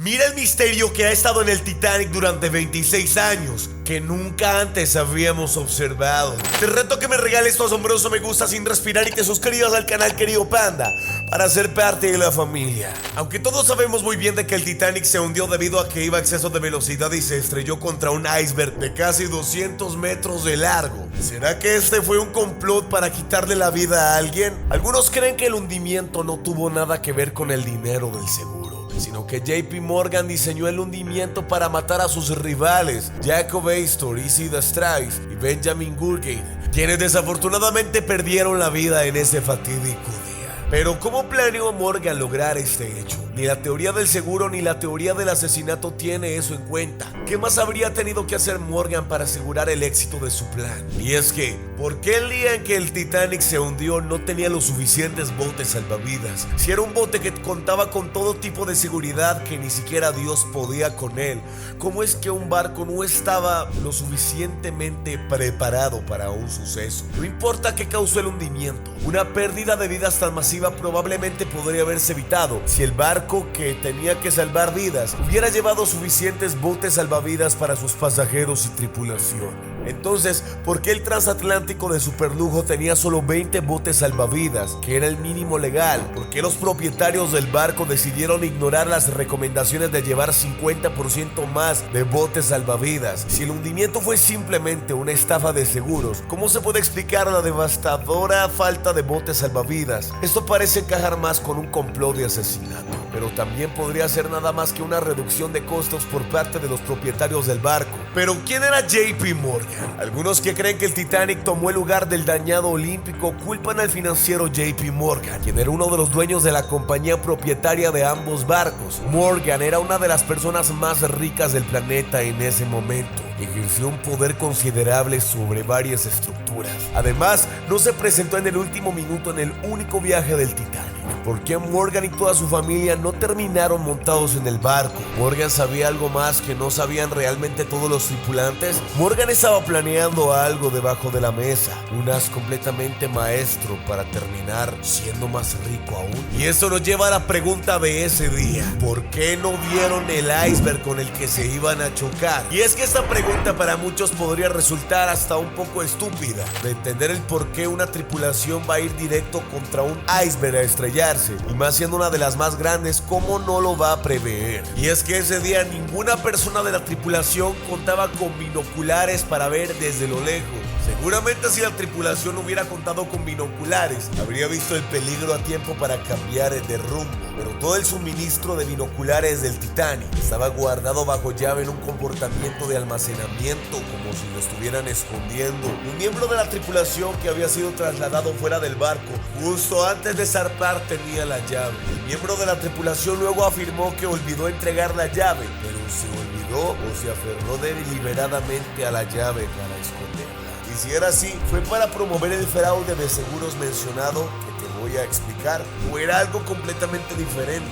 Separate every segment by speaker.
Speaker 1: Mira el misterio que ha estado en el Titanic durante 26 años, que nunca antes habíamos observado. Te reto que me regales tu asombroso me gusta sin respirar y te suscribas al canal, querido panda, para ser parte de la familia. Aunque todos sabemos muy bien de que el Titanic se hundió debido a que iba a exceso de velocidad y se estrelló contra un iceberg de casi 200 metros de largo. ¿Será que este fue un complot para quitarle la vida a alguien? Algunos creen que el hundimiento no tuvo nada que ver con el dinero del seguro, sino que JP Morgan diseñó el hundimiento para matar a sus rivales Jacob Astor, Izzy Strays y Benjamin Gurgate, quienes desafortunadamente perdieron la vida en ese fatídico día. Pero ¿cómo planeó Morgan lograr este hecho? Ni la teoría del seguro ni la teoría del asesinato tiene eso en cuenta. ¿Qué más habría tenido que hacer Morgan para asegurar el éxito de su plan? Y es que, ¿por qué el día en que el Titanic se hundió no tenía los suficientes botes salvavidas? Si era un bote que contaba con todo tipo de seguridad que ni siquiera Dios podía con él, ¿cómo es que un barco no estaba lo suficientemente preparado para un suceso? No importa qué causó el hundimiento, una pérdida de vidas tan masiva probablemente podría haberse evitado si el barco que tenía que salvar vidas hubiera llevado suficientes botes salvavidas para sus pasajeros y tripulación. Entonces, ¿por qué el transatlántico de superlujo tenía solo 20 botes salvavidas, que era el mínimo legal? ¿Por qué los propietarios del barco decidieron ignorar las recomendaciones de llevar 50% más de botes salvavidas? Si el hundimiento fue simplemente una estafa de seguros, ¿cómo se puede explicar la devastadora falta de botes salvavidas? Esto parece encajar más con un complot de asesinato, pero también podría ser nada más que una reducción de costos por parte de los propietarios del barco. Pero ¿quién era JP Morgan? Algunos que creen que el Titanic tomó el lugar del dañado olímpico culpan al financiero JP Morgan, quien era uno de los dueños de la compañía propietaria de ambos barcos. Morgan era una de las personas más ricas del planeta en ese momento. Ejerció un poder considerable sobre varias estructuras. Además, no se presentó en el último minuto en el único viaje del Titanic. ¿Por qué Morgan y toda su familia no terminaron montados en el barco? ¿Morgan sabía algo más que no sabían realmente todos los tripulantes? Morgan estaba planeando algo debajo de la mesa, un as completamente maestro para terminar siendo más rico aún. Y eso nos lleva a la pregunta de ese día: ¿por qué no vieron el iceberg con el que se iban a chocar? Y es que esta pregunta para muchos podría resultar hasta un poco estúpida, de entender el por qué una tripulación va a ir directo contra un iceberg a estrellarse, y más siendo una de las más grandes, ¿cómo no lo va a prever? Y es que ese día ninguna persona de la tripulación contaba con binoculares para ver desde lo lejos. Seguramente si la tripulación hubiera contado con binoculares, habría visto el peligro a tiempo para cambiar de rumbo. Pero todo el suministro de binoculares del Titanic estaba guardado bajo llave en un comportamiento de almacenamiento, como si lo estuvieran escondiendo. Un miembro de la tripulación que había sido trasladado fuera del barco justo antes de zarpar tenía la llave. El miembro de la tripulación luego afirmó que olvidó entregar la llave, pero se olvidó o se aferró deliberadamente a la llave para esconderla. Y si era así, fue para promover el fraude de seguros mencionado que te voy a explicar, o era algo completamente diferente.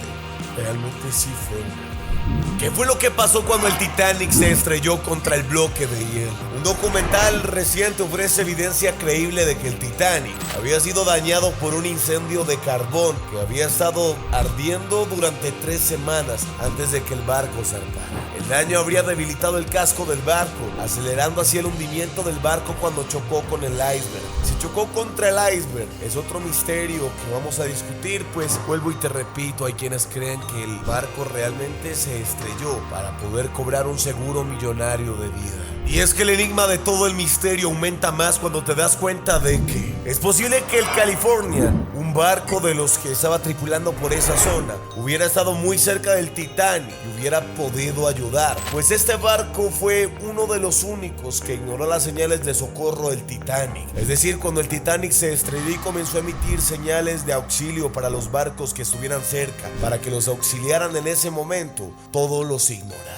Speaker 1: Realmente sí fue. ¿Qué fue lo que pasó cuando el Titanic se estrelló contra el bloque de hielo? Un documental reciente ofrece evidencia creíble de que el Titanic había sido dañado por un incendio de carbón que había estado ardiendo durante 3 semanas antes de que el barco zarpara. El daño habría debilitado el casco del barco, acelerando así el hundimiento del barco cuando chocó con el iceberg. Si chocó contra el iceberg, es otro misterio que vamos a discutir, pues vuelvo y te repito, hay quienes creen que el barco realmente se estrelló para poder cobrar un seguro millonario de vida. Y es que el enigma de todo el misterio aumenta más cuando te das cuenta de que es posible que el California, un barco de los que estaba tripulando por esa zona, hubiera estado muy cerca del Titanic y hubiera podido ayudar, pues este barco fue uno de los únicos que ignoró las señales de socorro del Titanic. Es decir, cuando el Titanic se estrelló y comenzó a emitir señales de auxilio para los barcos que estuvieran cerca, para que los auxiliaran en ese momento, todos los ignoraron.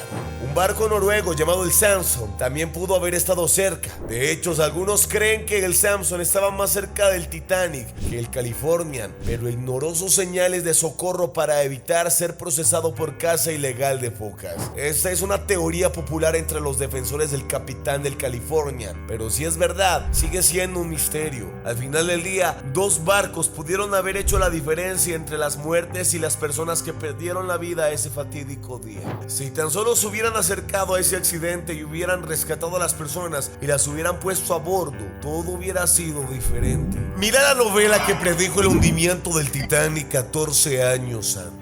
Speaker 1: Un barco noruego llamado el Samson también pudo haber estado cerca. De hecho, algunos creen que el Samson estaba más cerca del Titanic que el Californian, pero ignoró sus señales de socorro para evitar ser procesado por caza ilegal de focas. Esta es una teoría popular entre los defensores del capitán del Californian, pero si es verdad, sigue siendo un misterio. Al final del día, dos barcos pudieron haber hecho la diferencia entre las muertes y las personas que perdieron la vida ese fatídico día. Si tan solo se hubieran acercado a ese accidente y hubieran rescatado a las personas y las hubieran puesto a bordo, todo hubiera sido diferente. Mira la novela que predijo el hundimiento del Titanic 14 años antes.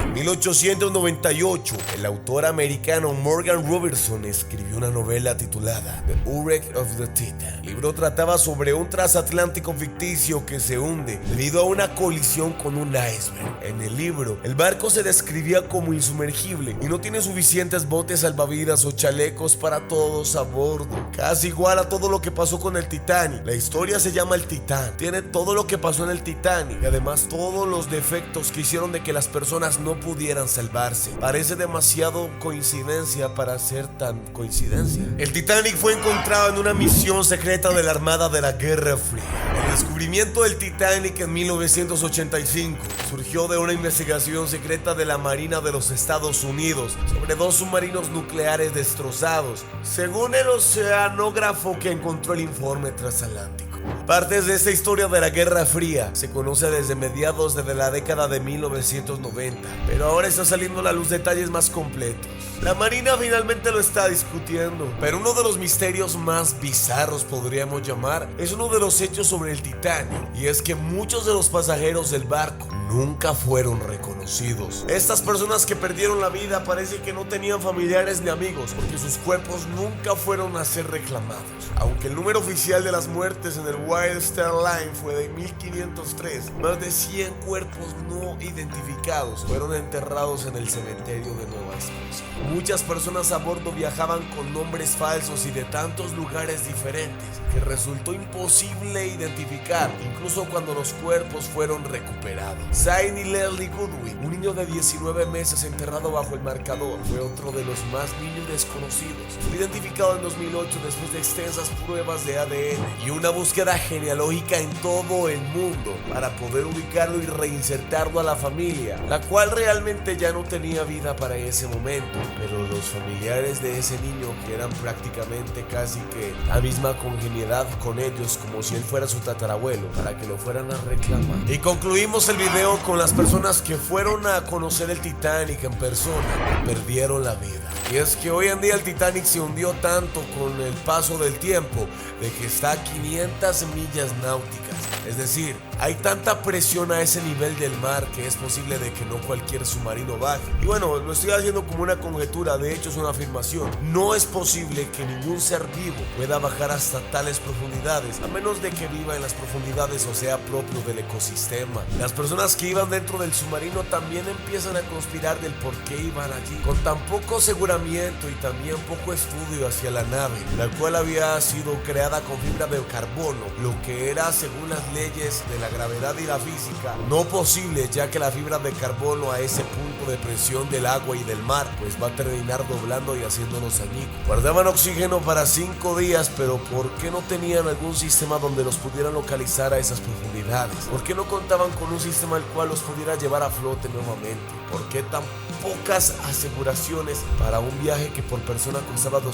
Speaker 1: En 1898, el autor americano Morgan Robertson escribió una novela titulada The Wreck of the Titan. El libro trataba sobre un transatlántico ficticio que se hunde debido a una colisión con un iceberg. En el libro, el barco se describía como insumergible y no tiene suficientes botes salvavidas o chalecos para todos a bordo. Casi igual a todo lo que pasó con el Titanic. La historia se llama El Titán. Tiene todo lo que pasó en el Titanic y además todos los defectos que hicieron de que las personas no pudieran salvarse. Parece demasiado coincidencia para ser tan coincidencia. El Titanic fue encontrado en una misión secreta de la Armada de la Guerra Fría. El descubrimiento del Titanic en 1985 surgió de una investigación secreta de la Marina de los Estados Unidos sobre dos submarinos nucleares destrozados, según el oceanógrafo que encontró el informe transatlántico. Partes de esta historia de la Guerra Fría se conoce desde mediados de la década de 1990, pero ahora está saliendo a la luz detalles más completos. La Marina finalmente lo está discutiendo, pero uno de los misterios más bizarros, podríamos llamar, es uno de los hechos sobre el Titanic, y es que muchos de los pasajeros del barco nunca fueron reconocidos. Estas personas que perdieron la vida parece que no tenían familiares ni amigos, porque sus cuerpos nunca fueron a ser reclamados. Aunque el número oficial de las muertes en el White Star Line fue de 1503, más de 100 cuerpos no identificados fueron enterrados en el cementerio de Nueva Escocia. Muchas personas a bordo viajaban con nombres falsos y de tantos lugares diferentes que resultó imposible identificar, incluso cuando los cuerpos fueron recuperados. Sidney Leslie Goodwin, un niño de 19 meses enterrado bajo el marcador, fue otro de los más niños desconocidos. Fue identificado en 2008 después de extensas pruebas de ADN y una búsqueda genealógica en todo el mundo para poder ubicarlo y reinsertarlo a la familia, la cual realmente ya no tenía vida para ese momento, pero los familiares de ese niño, que eran prácticamente casi que la misma congeniedad con ellos, como si él fuera su tatarabuelo, para que lo fueran a reclamar. Y concluimos el video con las personas que fueron a conocer el Titanic en persona y perdieron la vida. Y es que hoy en día el Titanic se hundió tanto con el paso del tiempo de que está a 500 millas náuticas. Es decir, hay tanta presión a ese nivel del mar que es posible de que no cualquier submarino baje. Y bueno, lo estoy haciendo como una conjetura, de hecho es una afirmación. No es posible que ningún ser vivo pueda bajar hasta tales profundidades, a menos de que viva en las profundidades o sea propio del ecosistema. Las personas que iban dentro del submarino también empiezan a conspirar del por qué iban allí, con tan poco aseguramiento y también poco estudio hacia la nave, la cual había sido creada con fibra de carbono, lo que era, según las leyes de la gravedad y la física, no posible, ya que la fibra de carbono a ese punto de presión del agua y del mar pues va a terminar doblando y haciéndonos añicos. Guardaban oxígeno para 5 días, pero ¿por qué no tenían algún sistema donde los pudieran localizar a esas profundidades? ¿Por qué no contaban con un sistema el cual los pudiera llevar a flote nuevamente? ¿Por qué tan pocas aseguraciones para un viaje que por persona costaba $250,000?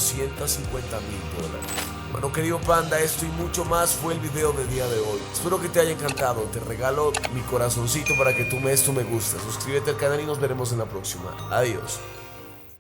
Speaker 1: Bueno, querido panda, esto y mucho más fue el video del día de hoy. Espero que te haya encantado. Te regalo mi corazoncito para que tú me des tu me gusta. Suscríbete al canal y nos veremos en la próxima. Adiós.